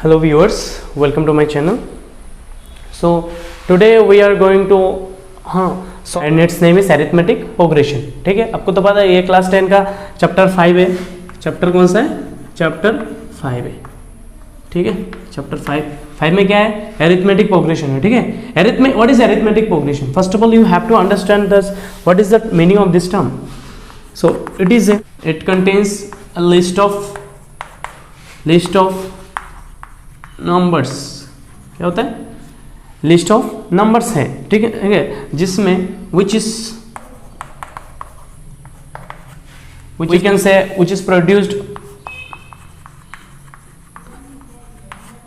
Hello viewers, welcome to my channel. So today we are going to and its name is arithmetic progression. ठीक है, आपको तो पता है ये क्लास 10 का चैप्टर 5 है. चैप्टर कौन सा है? चैप्टर 5 है. ठीक है, चैप्टर 5 में क्या है? अरिथमेटिक प्रोग्रेशन है. ठीक है, what is arithmetic progression? First of all you have to understand this, what is the meaning of this term. So it contains a list of numbers. क्या होता है? लिस्ट ऑफ नंबर्स है. ठीक है, जिसमें विच इज प्रोड्यूस्ड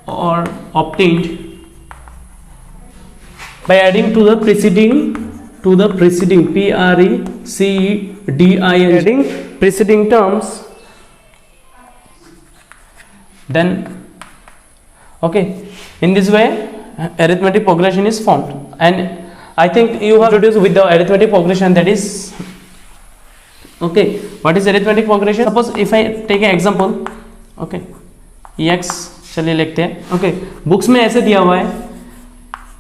और obtained by adding to the preceding adding preceding terms, then okay, in this way arithmetic progression is formed. And I think you have introduced with the arithmetic progression, that is okay. What is arithmetic progression? Suppose if I take an example, okay, x, चलिए लिखते हैं. Okay, books में ऐसे दिया हुआ है.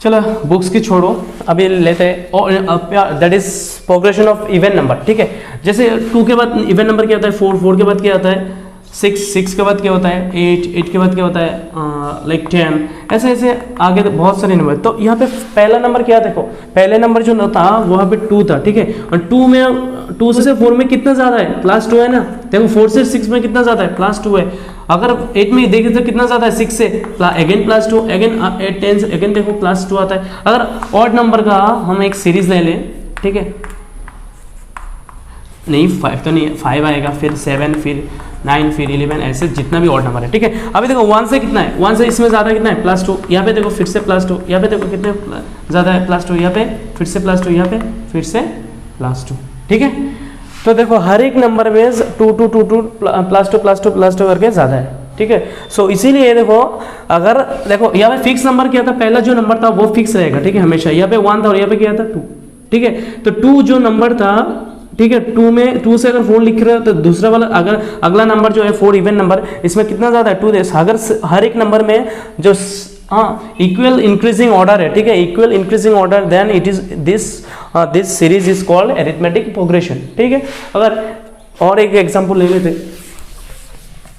चलो books की छोड़ो, अभी लेते हैं और that is progression of even number. ठीक है, जैसे 2 के बाद इवन नंबर क्या होता है? 4 के बाद क्या होता है? 6 के बाद क्या होता है? 8 के बाद क्या होता है? लाइक 10. ऐसे ऐसे आगे तो बहुत सारे नंबर. तो यहाँ पे पहला नंबर क्या? देखो पहले नंबर जो था वहाँ पे 2 था. ठीक है, और 2 से 4 में कितना ज़्यादा है? +2 है ना. देखो 4 से 6 में कितना ज़्यादा है? +2 है. अगर 8 में देखें तो कितना ज़्यादा है? 6 से अगेन +2, अगेन 8, 10 से अगेन देखो +2 आता है. अगर ऑड नंबर का हम एक सीरीज ले लें, ठीक है, नहीं 5 तो नहीं, 5 आएगा, फिर 7, फिर 9, फिर 11, ऐसे जितना भी ऑड नंबर है. ठीक है, अभी देखो 1 से कितना है? 1 से इसमें ज़्यादा कितना है? +2. यहाँ पे देखो फिर से +2, यहाँ पे देखो कितने ज़्यादा है? +2. यहाँ पे फिर से +2, यहाँ पे फिर से +2. ठीक है, तो देखो हर एक नंबर में 2 +2 करके ज़्यादा है. ठीक है, सो इसीलिए देखो, अगर देखो यहाँ पे फिक्स नंबर क्या था? पहला जो नंबर था वो फिक्स रहेगा. ठीक है, हमेशा. यहाँ पे 1 था और यहाँ पे क्या था? 2. ठीक है, तो 2 जो नंबर था, ठीक है, 2 से अगर 4 लिख रहे हो तो दूसरा वाला अगर अगला नंबर जो है 4 इवन नंबर, इसमें कितना ज़्यादा है? 2 दे. अगर हर एक नंबर में जो इक्वल इंक्रीजिंग ऑर्डर है, ठीक है, equal increasing order, then it is this series is called arithmetic progression. ठीक है, अगर और एक एग्जांपल ले लेते हैं,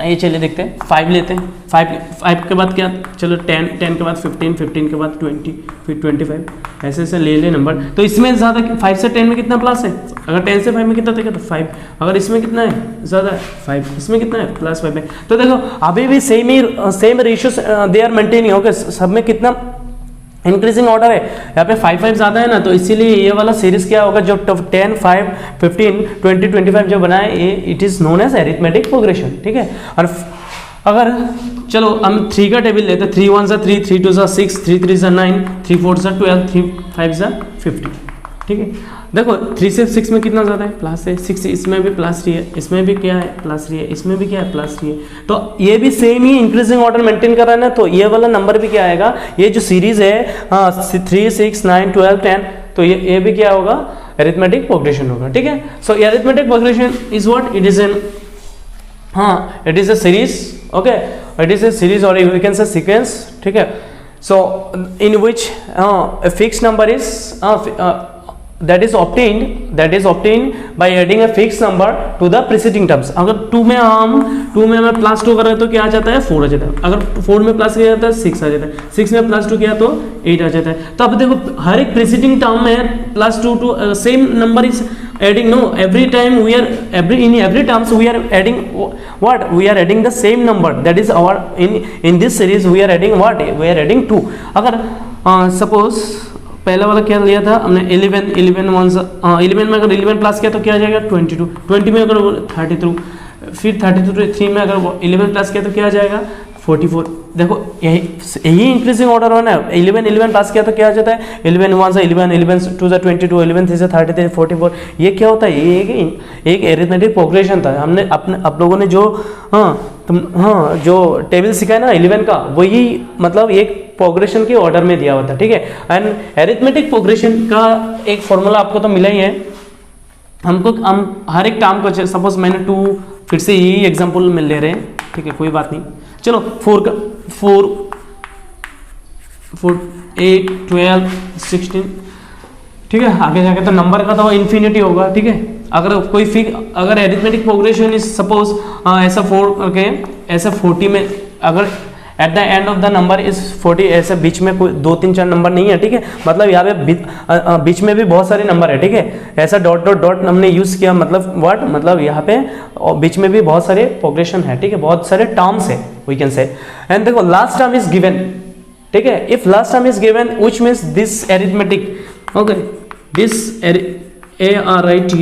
ये चलिए देखते हैं. 5 लेते हैं. 5 के बाद क्या? चलो 10 के बाद 15 के बाद 20, फिर 25, ऐसे ऐसे ले नंबर. तो इसमें ज़्यादा 5 से 10 में कितना प्लस है? अगर 10 से 5 में कितना था? तो 5. अगर इसमें कितना है? ज़्यादा है 5. इसमें कितना है? +5 है. तो देखो अभी भी same ratio they are maintaining. Okay, सब में कितना इंक्रीजिंग ऑर्डर है? यहाँ पे 5 ज़्यादा है ना, तो इसीलिए ये वाला सीरीज क्या होगा? जो 10, 5, 15, 20, 25 जो बना है, ये it is known as arithmetic progression. ठीक है, और अगर चलो हम 3 का टेबल लेते हैं. 3 1 3, 3 2 6, 3 3 9, 3 4 12, 3 5 50. ठीक है, देखो 3 से 6 में कितना ज़्यादा है? प्लस है. 6 इसमें भी +3 है, इसमें भी क्या है? +3 है, इसमें भी क्या है? +3 है. तो ये भी सेम ही इंक्रीजिंग ऑर्डर मेंटेन कर रहा है ना, तो ये वाला नंबर भी क्या आएगा? ये जो सीरीज है 3 6 9 12 10, तो ये भी क्या होगा? अरिथमेटिक प्रोग्रेशन होगा. ठीक है, so arithmetic progression is what? It is it is a series. Okay, it is a series और वी कैन से सीक्वेंस. ठीक है, सो इन विच a fixed number is that is obtained by adding a fixed number to the preceding terms. अगर 2 में हमें +2 कर रहे हैं तो क्या आ जाता है? 4 आ जाता है. अगर 4 में प्लस किया जाता है 6 आ जाता है. 6 में +2 किया तो 8 आ जाता है. तो अब देखो हर एक प्रीसीडिंग टर्म में +2 to same number is adding. No, every time in every terms we are adding what? We are adding the same number. That is our in this series we are adding what? We are adding 2. अगर suppose पहला वाला क्या लिया था हमने? 11 में अगर 11 plus किया तो क्या आ जाएगा? 22. 20 में अगर 32, फिर 33 में अगर 11 प्लस किया तो क्या आ जाएगा? 44. देखो यही इंक्रीजिंग ऑर्डर होना है. 11 प्लस किया तो क्या आ जाता है? 11 1 से 11, 11 2 से 22, 11 3 से 33, 44. ये क्या होता है? ये एक अरिथमेटिक प्रोग्रेशन था. हमने आप लोगों ने जो जो टेबल सिखाया ना 11 का, वही मतलब एक प्रोग्रेशन के ऑर्डर में दिया हुआ था. ठीक है, एंड अरिथमेटिक प्रोग्रेशन का एक फॉर्मूला आपको तो मिला ही है. हम हर एक टर्म को, सपोज मैंने 2, फिर से यही एग्जांपल में ले रहे हैं. ठीक है, कोई बात नहीं. चलो 4 8 12 16, ठीक है। आगे जाके तो नंबर का तो इन्फिनिटी होगा, ठीक है। अगर एरिथमेटिक प्रोग्रेशन इज सपोज ऐसा 4 करके ऐसा 40 में, अगर at the end of the number is 40, ऐसे बीच में कोई 2 3 4 नंबर नहीं है, ठीक है। मतलब यहाँ पे बीच में भी बहुत सारे नंबर है, ठीक है। ऐसा डॉट डॉट डॉट हमने यूज किया, मतलब व्हाट, मतलब यहाँ पे बीच में भी बहुत सारे प्रोग्रेशन है, ठीक है, बहुत सारे टर्म्स है वी कैन से। एंड देखो लास्ट टर्म इज गिवन, ठीक है। If last term is given which means this arithmetic, okay, this ARITH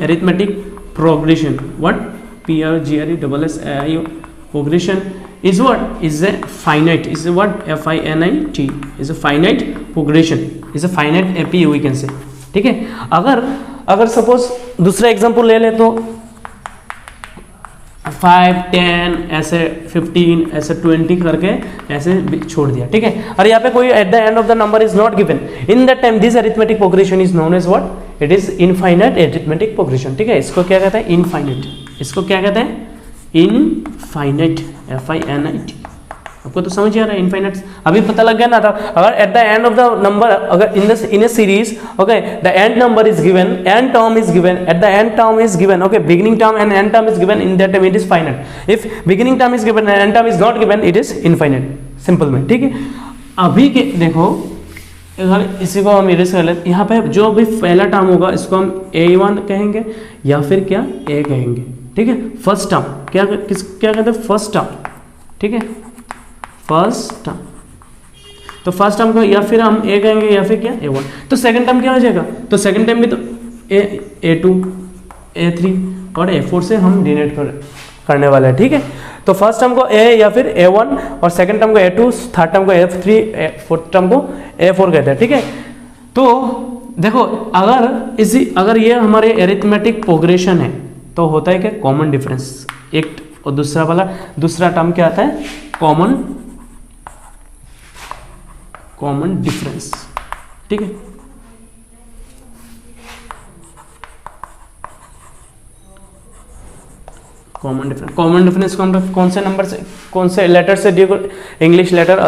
arithmetic progression, what PRGRESSIO progression is what, is a finite, is a what, FINIT is a finite progression, is a finite APU we can say, ठीक है। अगर suppose दूसरा example ले ले तो 5 10 ऐसे 15 ऐसे 20 करके ऐसे छोड़ दिया, ठीक है। और यहाँ पे कोई at the end of the number is not given, in that time this arithmetic progression is known as what, it is infinite arithmetic progression, ठीक है। इसको क्या कहते हैं, इनफाइनाइट, इसको क्या कहते हैं, इनफाइनाइट, FINIT। आपको तो समझ आ रहा है इनफाइनाइट, अभी पता लग गया ना था। अगर at the end of the number, अगर in a series, okay, the end number is given, end term is given, at the end term is given, okay, beginning term and end term is given, in that time it is finite. If beginning term is given and end term is not given, it is infinite, simple में, ठीक है। अभी के देखो, अगर इसी को हम इरेज कर लेते, यहाँ पे जो भी पहला टर्म होगा इसको हम A1 कहेंगे या फिर क्या A कहेंगे, ठीक है। फर्स्ट टर्म क्या कहते हैं, फर्स्ट टर्म, ठीक है, फर्स्ट टर्म। तो फर्स्ट टर्म को या फिर हम A कहेंगे या फिर क्या A1। तो सेकंड टर्म क्या हो जाएगा, तो सेकंड टर्म भी तो A2 A3 और A4 से हम डिनोट करने वाले हैं, ठीक है। तो फर्स्ट टर्म को A या फिर A1 और सेकंड टर्म को A2, थर्ड टर्म को A3, फोर्थ टर्म को A4 कहते हैं, ठीक है। तो देखो अगर ये हमारे एरिथमेटिक प्रोग्रेशन है तो होता है क्या, कॉमन डिफरेंस एक, और दूसरा टर्म क्या आता है, कॉमन डिफरेंस, ठीक है। कॉमन डिफरेंस को हम कौन से नंबर से, कौन से लेटर से, इंग्लिश लेटर,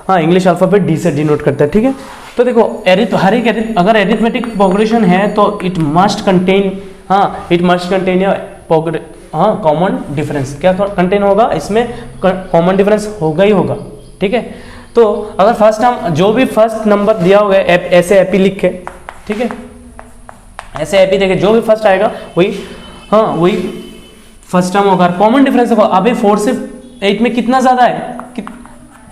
हाँ, इंग्लिश अल्फाबेट D से डिनोट करता है, ठीक है। तो देखो अगर एरिथमेटिक प्रोग्रेशन है तो it must contain common difference. क्या कंटेन होगा इसमें, कॉमन डिफरेंस होगा ही होगा, ठीक है। तो अगर फर्स्ट टर्म, जो भी फर्स्ट नंबर दिया होगा ऐसे एपी लिख के, ठीक है, ऐसे एपी देखे, जो भी फर्स्ट आएगा वही फर्स्ट टर्म होगा। कॉमन डिफरेंस होगा। अभी 4 से 8 में कितना ज्यादा है,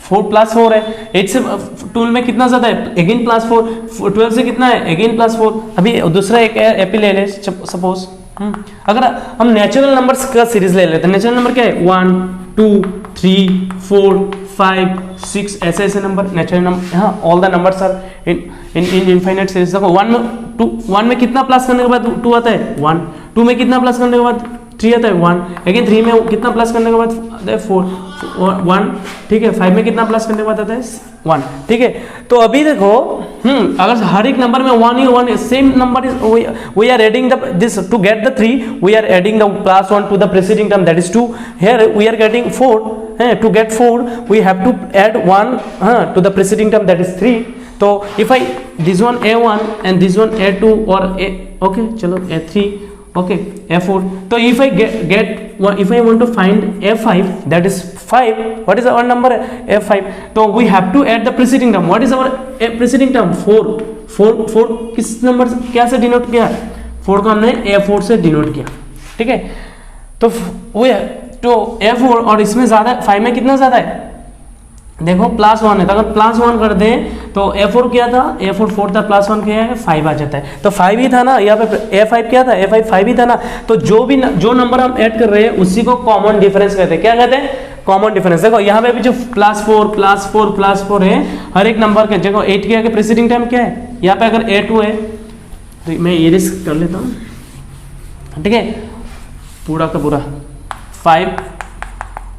4 + 4 है, 8 से 12 में कितना ज्यादा है, अगेन +4, 12 से कितना है, अगेन +4। अभी दूसरा एक एपी ले ले सपोज, अगर हम नेचुरल नंबर्स का सीरीज ले लेते हैं, नेचुरल नंबर क्या है, 1 2 3 4 5 6 ऐसे नंबर नेचुरल नंबर, हाँ, all the numbers are in infinite series. देखो 1 में कितना प्लस करने के बाद 2 आता है, 1, 2 में कितना प्लस करने के बाद 3 आता है, 1, अगेन 3 में कितना प्लस करने के बाद 4 1, ठीक है, 5 में कितना प्लस करने के बाद आता है 1, ठीक है। तो अभी देखो अगर हर एक नंबर में 1 है, same number is, we are adding this to get the 3, we are adding the +1 to the preceding term, that is 2। Here we are getting 4, to get 4 we have to add 1 to the preceding term, that is 3. So if I this one A1 and this one A2 or A, okay, chalo A3, okay, A4. So if I if I want to find A5, that is 5, what is our number, A5? So we have to add the preceding term. What is our preceding term? 4 किस number से, क्या से denote किया, 4 को हमने A4 से denote किया, ठीक है। तो वो तो A4 और इसमें ज्यादा, 5 में कितना ज्यादा है, देखो +1 है, तो अगर +1 कर दें तो A4 क्या था, A4 4 था, +1 क्या है, 5 आ जाता है। तो 5 ही था ना, यहाँ पे A5 क्या था, A5 5 ही था ना। तो जो नंबर हम ऐड कर रहे हैं उसी को कॉमन डिफरेंस कहते हैं। क्या कहते हैं, कॉमन डिफरेंस। देखो यहाँ पे भी जो +4 है, हर एक नंबर के, देखो 8 के आगे प्रीसीडिंग टाइम क्या है, यहाँ पे अगर A2 है तो मैं इरेज कर लेता हूँ, ठीक है, पूरा का पूरा 5,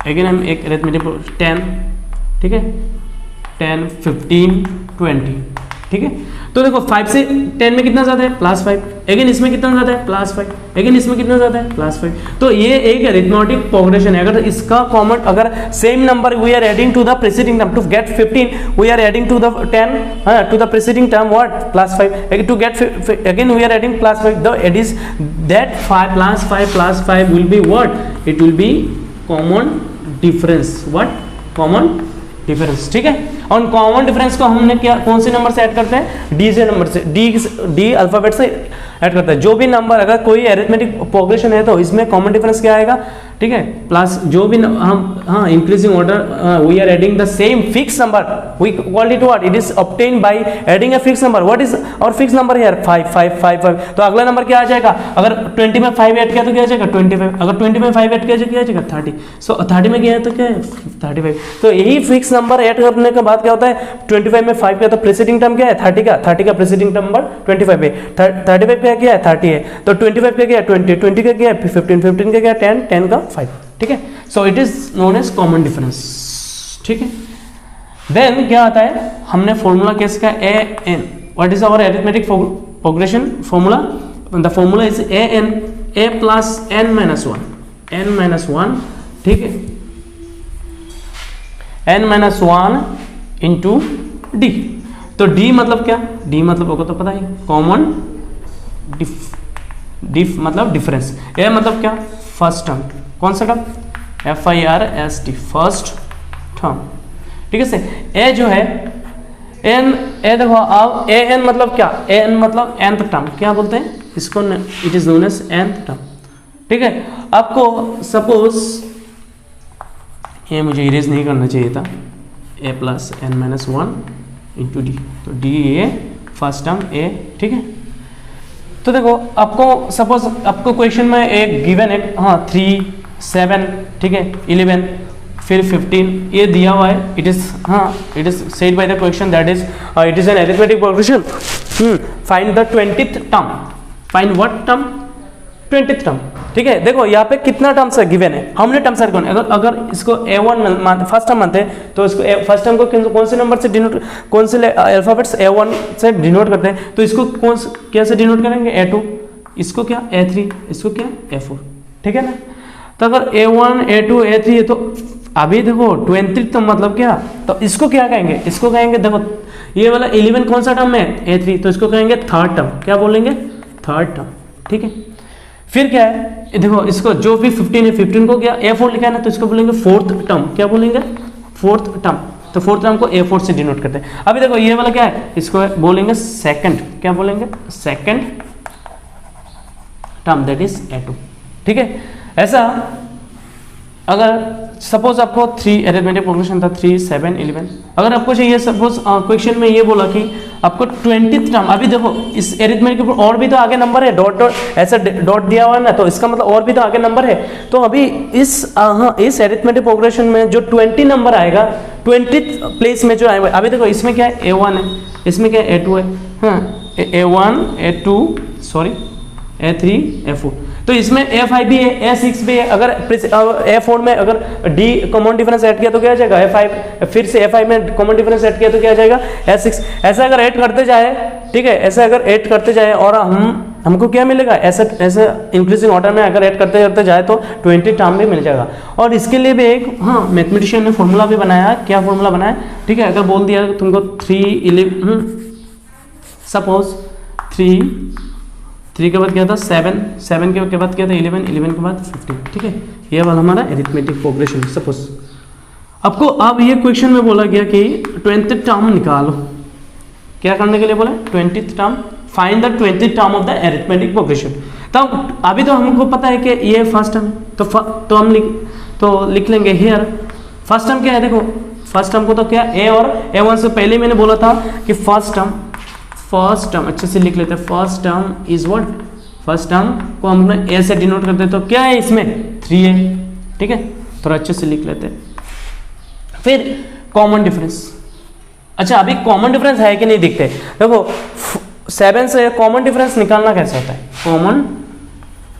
अगेन हम एक अरिथमेटिक 10, ठीक है, 10 15 20, ठीक है। तो देखो 5 से 10 में कितना ज़्यादा है, +5, अगेन इसमें कितना ज़्यादा है, +5, अगेन इसमें कितना ज़्यादा है, +5। तो ये एक अरिथमेटिक प्रोग्रेशन है। अगर इसका कॉमन, अगर same number we are adding to the preceding term, to get 15 we are adding to the 10 to the preceding term what, +5, to get again we are adding +5, the it is that 5 + 5 will be what, it will be common difference, what, common difference. ठीक है, और common difference को हमने क्या, कौन से number से add करते हैं, डी से नंबर से, डी अल्फाबेट से ऐड करते हैं। जो भी नंबर, अगर कोई अरिथमेटिक प्रोग्रेशन है तो इसमें कॉमन डिफरेंस क्या आएगा, ठीक है, प्लस जो भी हम, हाँ, increasing order we are adding the same fix number, we called it what, it is obtained by adding a fix number. What is और फिक्स नंबर हियर, 5 5 5 5। तो अगला नंबर क्या आ जाएगा, अगर 20 में 5 ऐड किया तो क्या आ जाएगा, 25, अगर 20 में 5 ऐड किया तो क्या आ जाएगा, 30। सो 30 में क्या है तो क्या है, 35। तो यही फिक्स नंबर ऐड करने के बाद क्या होता है, 25 में 5 का तो प्रीसीडिंग टर्म क्या है, 30 का प्रीसीडिंग नंबर 25 है, 35 का क्या है, 30 है, तो 25 का क्या है, 20 का क्या है, 15 का क्या है, 10 का 5। ठीक है, so it is known as common difference. ठीक है, देन क्या आता है, हमने फॉर्मूला कैसे का, A N, what is our arithmetic progression formula, the formula is A N, A plus N minus 1, ठीक है, n-1 इंटू डी। तो डी मतलब क्या, डी मतलब होगा तो पता ही, कॉमन डिफ मतलब डिफरेंस, ए मतलब क्या, फर्स्ट टर्म, कौन सा टर्म, FIRST, फर्स्ट टर्म। ठीक है से, ए जो है एन, ए देखो अब ए एन मतलब क्या, ए एन मतलब nth टर्म, क्या बोलते हैं इसको, it is known as nth term. ठीक है, आपको सपोज ये मुझे इरेज नहीं करना चाहिए था, a plus n-1 into D, तो डी ए फर्स्ट टर्म ए। ठीक है, तो देखो आपको सपोज आपको क्वेश्चन में एक गिवन है, हाँ 3 7, ठीक है, 11 फिर 15 ये दिया हुआ है, इट इज, हाँ it is said by the question that is it is an arithmetic progression, find the 20th term, find what term, 20th term. ठीक है, देखो यहाँ पे कितना टर्म्स है गिवन है, हमने टर्म्स है, अगर इसको A1 फर्स्ट टर्म मानते हैं तो इसको फर्स्ट टर्म को कौन से नंबर से डिनोट, कौन से अल्फाबेट्स A1 से डिनोट करते हैं, तो इसको कौन कैसे डिनोट करेंगे, A2, इसको क्या A3, इसको क्या A4। ठीक है ना, तो अगर A1 A2 A3 है तो अभी देखो 20th टर्म मतलब क्या, तो इसको क्या कहेंगे, इसको कहेंगे, देखो ये वाला 11 कौन सा टर्म है, A3, तो इसको कहेंगे थर्ड टर्म, क्या बोलेंगे, थर्ड टर्म। ठीक है, फिर क्या है, देखो इसको जो भी 15 है, 15 को क्या A4 लिखा है ना, तो इसको बोलेंगे फोर्थ टर्म, क्या बोलेंगे, फोर्थ टर्म, तो फोर्थ टर्म को A4 से डिनोट करते हैं। अभी देखो ये वाला क्या है, इसको बोलेंगे सेकंड, क्या बोलेंगे, second term, that is A2। ठीक है, ऐसा अगर सपोज आपको 3 अरिथमेटिक प्रोग्रेशन था, 3 7 11, अगर आपको चाहिए सपोज क्वेश्चन में ये बोला कि आपको 20th टर्म, अभी देखो इस अरिथमेटिक के और भी तो आगे नंबर है, डॉट डॉट ऐसा डॉट दिया हुआ है ना, तो इसका मतलब और भी तो आगे नंबर है। तो अभी इस अरिथमेटिक प्रोग्रेशन में जो 20 नंबर आएगा, 20th प्लेस में जो आएगा, अभी देखो इसमें क्या है, A1 है, इसमें क्या है, A2 है, हाँ A1 A2 sorry A3 A4, तो इसमें A5 भी है, A6 भी है। अगर A4 में अगर D कॉमन डिफरेंस ऐड किया तो क्या आ जाएगा, A5, फिर से A5 में कॉमन डिफरेंस ऐड किया तो क्या आ जाएगा, A6। ऐसा अगर ऐड करते जाए, ठीक है, ऐसा अगर ऐड करते जाए और हमको क्या मिलेगा, ऐसा इंक्रीजिंग ऑर्डर में अगर ऐड करते जाए तो 20 टर्म भी मिल जाएगा। और इसके लिए भी एक, हाँ मैथमेटिशियन ने फॉर्मूला भी बनाया, क्या फॉर्मूला बनाया, ठीक है, अगर बोल दिया तुमको 3 11, सपोज 3 के बाद क्या था 7 के बाद क्या था 11 के बाद 15। ठीक है, ये वाला हमारा अरिथमेटिक प्रोग्रेशन। सपोज आपको अब ये क्वेश्चन में बोला गया कि 20th टर्म निकालो, क्या करने के लिए बोला, 20th term, find the 20th term of the arithmetic progression. तब अभी तो हमको पता है कि ये फर्स्ट टर्म, तो हम लिख लेंगे हियर फर्स्ट टर्म क्या है। देखो फर्स्ट टर्म को तो क्या A और A1 से पहले मैंने बोला था कि फर्स्ट टर्म अच्छे से लिख लेते हैं। First term is what, first term को हम A से डिनोट करते हैं, तो क्या है इसमें 3 है। ठीक है, थोड़ा अच्छे से लिख लेते हैं। फिर कॉमन डिफरेंस, अच्छा अभी कॉमन डिफरेंस है कि नहीं दिखते, देखो 7 से कॉमन डिफरेंस निकालना कैसे होता है,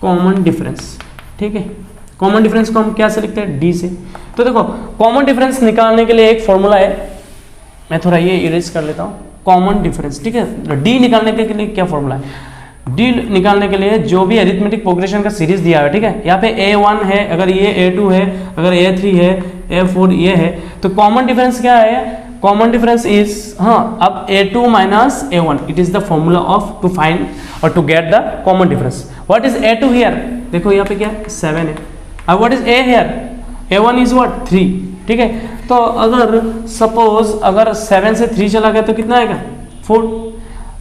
कॉमन डिफरेंस। ठीक है, कॉमन डिफरेंस को हम क्या से लिखते हैं, D से। तो देखो कॉमन डिफरेंस निकालने के लिए एक फॉर्मूला है, मैं थोड़ा ये इरेज कर लेता हूँ। कॉमन डिफरेंस, ठीक है। डी निकालने के लिए क्या फॉर्मूला है, डी निकालने के लिए जो भी अरिथमेटिक प्रोग्रेशन का सीरीज दिया है, ठीक है, यहाँ पे A1 है, अगर ये A2 है, अगर A3 है, A4 ये है, तो कॉमन डिफरेंस क्या है, कॉमन डिफरेंस इज, हाँ, अब A2 minus A1, it is the formula of to find और to get the common difference. What is A2 here, देखो यहाँ पे क्या 7 है। अब what is A here, A1 is what 3, ठीक है। तो अगर सपोज अगर 7 से 3 चला गया तो कितना आएगा 4।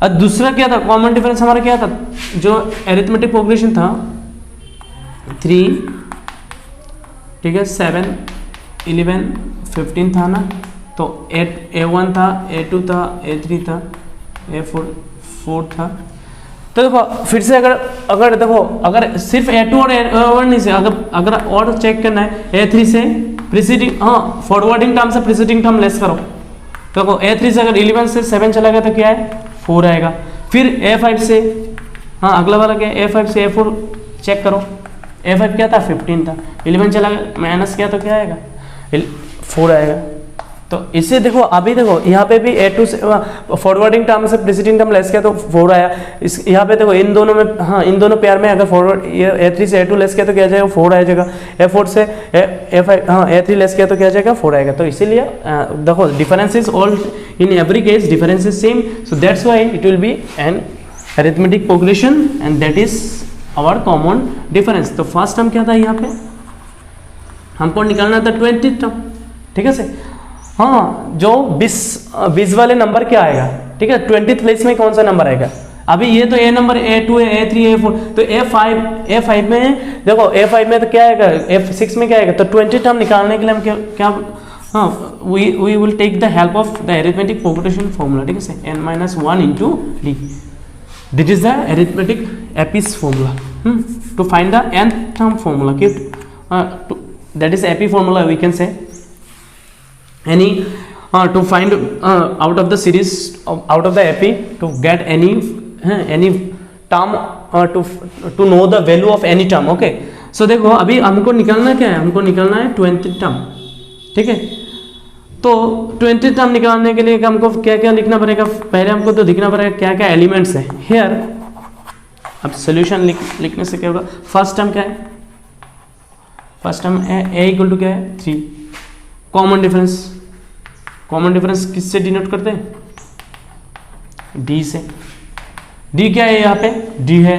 और दूसरा क्या था, कॉमन डिफरेंस हमारा क्या था, जो अरिथमेटिक प्रोग्रेशन था 3, ठीक है, 7, 11, 15 था ना, तो A1 था, A2 था, A3 था, A4 था। तो देखो फिर से अगर देखो अगर सिर्फ A2 और A1 नहीं से अगर और चेक करना है, A3 से प्रीसीडिंग, हाँ, फॉरवर्डिंग टर्म से प्रीसीडिंग टर्म लेस करो। तो देखो A3 से अगर 11 से 7 चला गया तो क्या है 4 आएगा। फिर A5 से, हाँ, अगला वाला क्या है, A5 से A4 चेक करो, A5 क्या था 15 था, 11 चला गया माइनस किया तो क्या आएगा 4 आएगा। तो इससे देखो अभी देखो यहाँ पे भी A2 से फॉरवर्डिंग टर्म से प्रीसीडिंग टर्म लेस किया तो 4 आया। इस यहाँ पे देखो इन दोनों में, हाँ, इन दोनों पेयर में अगर फॉरवर्ड A3 से A2 लेस किया तो क्या जाएगा 4 आ जाएगा, A4 से A5, हाँ, A3 लेस किया तो क्या जाएगा 4 आएगा। तो इसीलिए देखो difference is all in every case difference is same, so that's why it will be an arithmetic progression and that is our common difference. तो फर्स्ट टर्म क्या था, यहाँ पे हमको निकालना था 20th टर्म, ठीक है से, हाँ, जो 20 वाले नंबर क्या आएगा, ठीक है, 20th प्लेस में कौन सा नंबर आएगा। अभी ये तो A नंबर A2 है, A3 है, A4, तो A5 में देखो, A5 में तो क्या आएगा, A6 में क्या आएगा। तो 20 टर्म निकालने के लिए हम क्या हाँ, we will take the help of the arithmetic progression formula, ठीक है, n-1 into d, this is the arithmetic AP's formula to find the nth term formula, that is AP formula we can say any to find out of the series out of the epi to get any term to know the value of any term, okay। so देखो अभी हमको निकालना क्या है, हमको निकालना है 20th term, ठीक है। तो 20th टर्म निकालने के लिए हमको क्या क्या लिखना पड़ेगा, पहले हमको तो दिखना पड़ेगा क्या क्या एलिमेंट्स है हेयर। अब सोल्यूशन लिखने से क्या होगा, फर्स्ट टर्म क्या है, first term a equal to क्या है 3, कॉमन डिफरेंस किससे डिनोट करते हैं, डी से। डी क्या है यहाँ पे, डी है,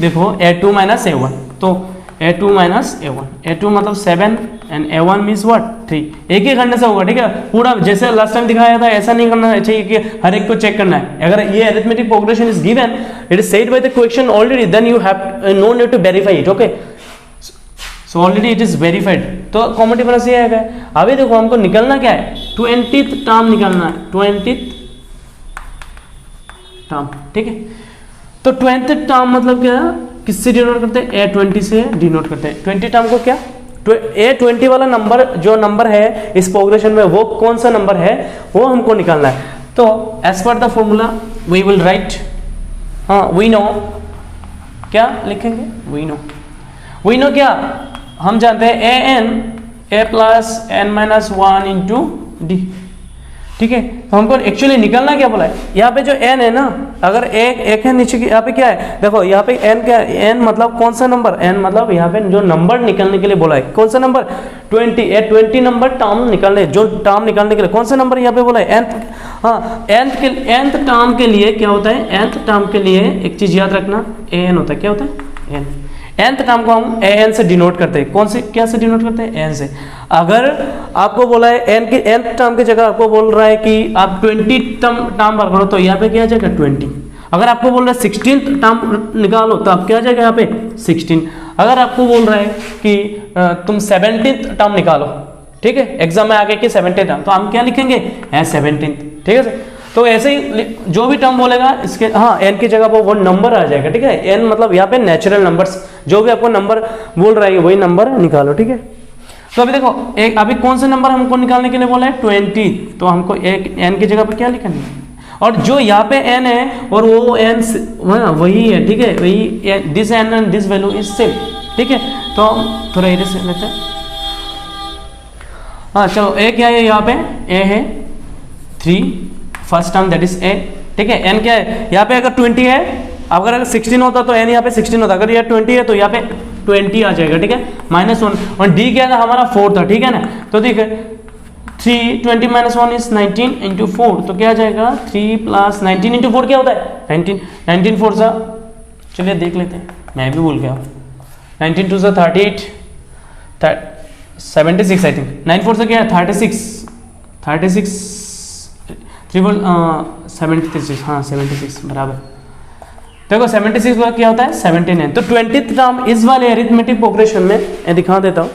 देखो A2 माइनस A1, तो A2 माइनस A1, A2 मतलब 7 एंड A1 मीन्स व्हाट 3। एक ही करने से होगा, ठीक है, पूरा जैसे लास्ट टाइम दिखाया था ऐसा नहीं करना चाहिए कि हर एक को चेक करना है। अगर ये arithmetic progression is given, it is said by the question already, then you have no need to verify it, okay. So already it is verified, तो कॉमन डिफरेंस ये है। अभी देखो हमको निकलना क्या है, 20th टर्म निकलना है, 20th टर्म, ठीक है। तो 20th टर्म मतलब क्या है, किससे डिनोट करते हैं, A20 से डिनोट करते हैं। 20 टर्म को क्या, A20 वाला नंबर जो नंबर है इस प्रोग्रेशन में वो कौन सा नंबर है वो हमको निकालना है। तो as per the formula we will write, हाँ, वी नो, क्या लिखेंगे, वी नो क्या, हम जानते हैं a plus n-1 into D, ठीक है। तो हमको एक्चुअली निकलना क्या बोला है, यहाँ पे जो n है ना, अगर एक है नीचे की, यहाँ पे क्या है, देखो यहाँ पे n क्या है, n मतलब कौन सा नंबर, n मतलब यहाँ पे जो नंबर निकलने के लिए बोला है, कौन सा नंबर 20 नंबर टर्म निकालने, जो टर्म निकालने के लिए कौन सा नंबर यहाँ पे बोला है, nth, हाँ, nth टर्म के लिए क्या होता है, nth टर्म के लिए एक चीज याद रखना, an होता है, क्या होता है, n। nth टर्म को हम an से डिनोट करते हैं, कौन से, क्या से डिनोट करते हैं, n से। अगर आपको बोला है n के nth टर्म की जगह आपको बोल रहा है कि आप 20 टर्म भर करो, तो यहाँ पे क्या आ जाएगा 20। अगर आपको बोल रहा है 16th टर्म निकालो, तो आप क्या आ जाएगा यहाँ पे 16। अगर आपको बोल रहा है कि तुम 17th टर्म निकालो, ठीक है, एग्जाम में आगे कि 17th टर्म, तो हम क्या लिखेंगे 17th, ठीक है सर। तो ऐसे ही जो भी टर्म बोलेगा इसके, हाँ, n की जगह पर वो नंबर आ जाएगा, ठीक है। n मतलब यहाँ पे नेचुरल नंबर्स, जो भी आपको नंबर बोल रहा है वही नंबर निकालो, ठीक है। तो अभी देखो एक, अभी कौन सा नंबर हमको निकालने के लिए बोला है 20, तो हमको एक n की जगह पर क्या लिखेंगे, और जो यहाँ पे n है और वो n वही है, ठीक है, वही this n and this value is same, ठीक है। तो थोड़ा इधर से लेते हैं, हाँ, चलो a क्या है, यहाँ पे a है 3, first term that is a, ठीक है। n क्या है यहाँ पे, अगर 20 है, अगर 16 होता तो n यहाँ पे 16 होता, अगर ये 20 है तो यहाँ पे 20 आ जाएगा, ठीक है, -1। और d क्या था हमारा 4 था, ठीक है ना। तो देखिए 3 20 -1 इज 19 इंटू 4, तो क्या आ जाएगा 3 + 19 इंटू 4 क्या होता है 19, 19 4 सा, चलिए देख लेते हैं, मैं भी भूल गया, 19 2 सा 38 76 आई थिंक, 9 4 से क्या है 36 3 4 76, हाँ 76 बराबर। देखो 76 का क्या होता है 79, तो 20th टर्म इस वाले एरिथमेटिक प्रोग्रेशन में मैं दिखा देता हूँ,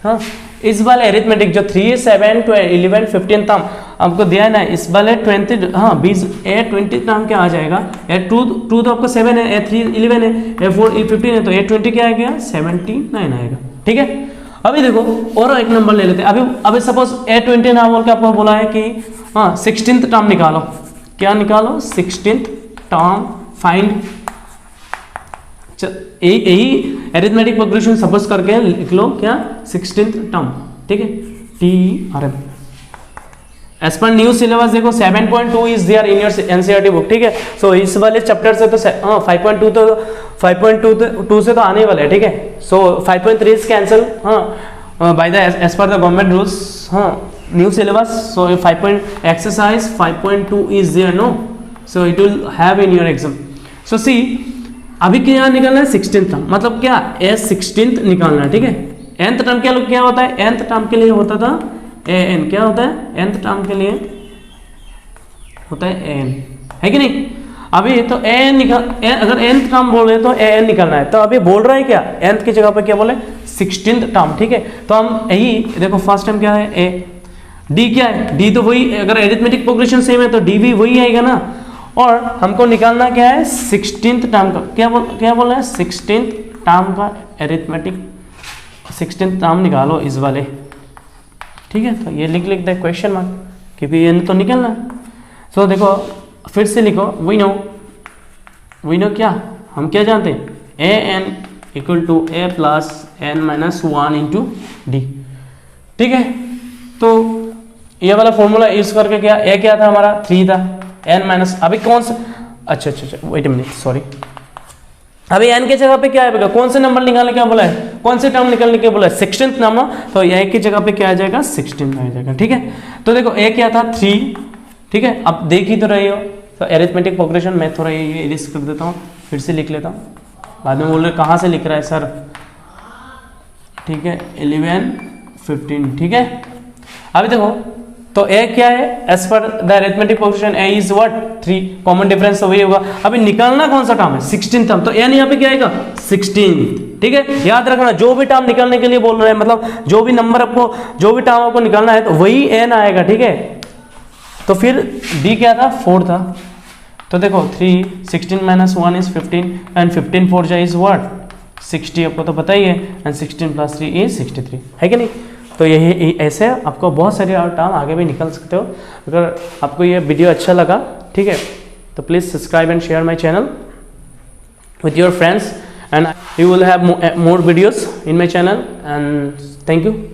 हाँ इस वाले एरिथमेटिक जो 3 7 11 15 टर्म आपको दिया है ना, इस वाले 20 हाँ 20 20 टर्म क्या आ जाएगा, 2 तो आपको 7 है, 3 11 है, 4 15 है, तो 20 क्या आएगा 79 आएगा, ठीक है। अभी देखो और एक नंबर ले लेते हैं, अभी सपोज 20 ना बोल के आपको बोला है कि हाँ 16th टर्म निकालो, क्या निकालो 16th टर्म फाइंड, यही एरिथमेटिक प्रोग्रेशन सपोज करके लिख लो क्या 16th टर्म, ठीक है, TRM as per new syllabus. देखो 7.2 is there in your NCERT book, ठीक है। सो इस वाले चैप्टर से तो 5.2 तो 5.2 से तो आने वाला है, ठीक है। सो 5.3 इज कैंसल, हाँ by the as per the government rules, हाँ new syllabus. So exercise 5.2 is there, no, so it will have in your exam. So see अभी क्या निकालना है 16th टर्म, मतलब क्या 16th निकालना है, ठीक है। nth टर्म क्या होता है, nth टर्म के लिए होता था an, क्या होता है nth टर्म के लिए होता है an, है कि नहीं। अभी तो an निकाल, अगर nth टर्म बोले तो an निकालना है, तो अभी बोल रहा है क्या nth की जगह पे क्या बोले 16th टर्म, ठीक है। तो हम यही देखो फर्स्ट टर्म क्या है a, d क्या है d, तो वही, अगर एरिथमेटिक प्रोग्रेशन सेम है तो d भी वही आएगा ना। और हमको निकालना क्या है 16th टर्म का, क्या बोल रहा है 16th टर्म का एरिथमेटिक 16th टर्म निकालो इस वाले, ठीक है। तो ये लिख दे क्वेश्चन मार्क, क्योंकि ये तो निकलना। सो देखो फिर से लिखो, वी नो क्या, हम क्या जानते हैं an = a + n - 1 × d, ठीक है। तो ये वाला फॉर्मूला यूज करके क्या था हमारा 3 था, n माइनस, अभी कौन सा, अच्छा वेट अ मिनट, सॉरी, अभी n के जगह पे क्या आएगा, कौन से नंबर निकालने क्या बोला है, कौन से टर्म निकालने क्या बोला है 16th नंबर, तो a की जगह पे क्या आ जाएगा 16 आ जाएगा, ठीक है। तो देखो a क्या था 3, ठीक है, अब देख ही तो रही हो। तो एरिथमेटिक प्रोग्रेशन मैं थोड़ा ये इरेज कर देता हूँ, फिर से लिख लेता हूँ, बाद में बोल रहे कहाँ से लिख रहा है सर, ठीक है 11 15, ठीक है। अभी देखो तो a क्या है as per the arithmetic progression a is what 3, common difference तो वही होगा। अभी निकालना कौन सा टर्म है 16th टर्म, तो n यहाँ पे क्या आएगा 16, ठीक है। याद रखना जो भी टर्म निकालने के लिए बोल रहे हैं, मतलब जो भी नंबर आपको, जो भी टर्म आपको निकालना है तो वही n आएगा, ठीक है। तो फिर d क्या था 4 था, तो देखो 3 16 - 1 इज 15 एंड 15 4 जा इज व्हाट 60, आपको तो पता ही है, एंड 16 + 3 इज 63, है कि नहीं। तो यही ऐसे आपको बहुत सारे और टर्म आगे भी निकल सकते हो। अगर आपको ये वीडियो अच्छा लगा, ठीक है, तो please subscribe and share my channel with your friends, and you will have more videos in my channel, and thank you.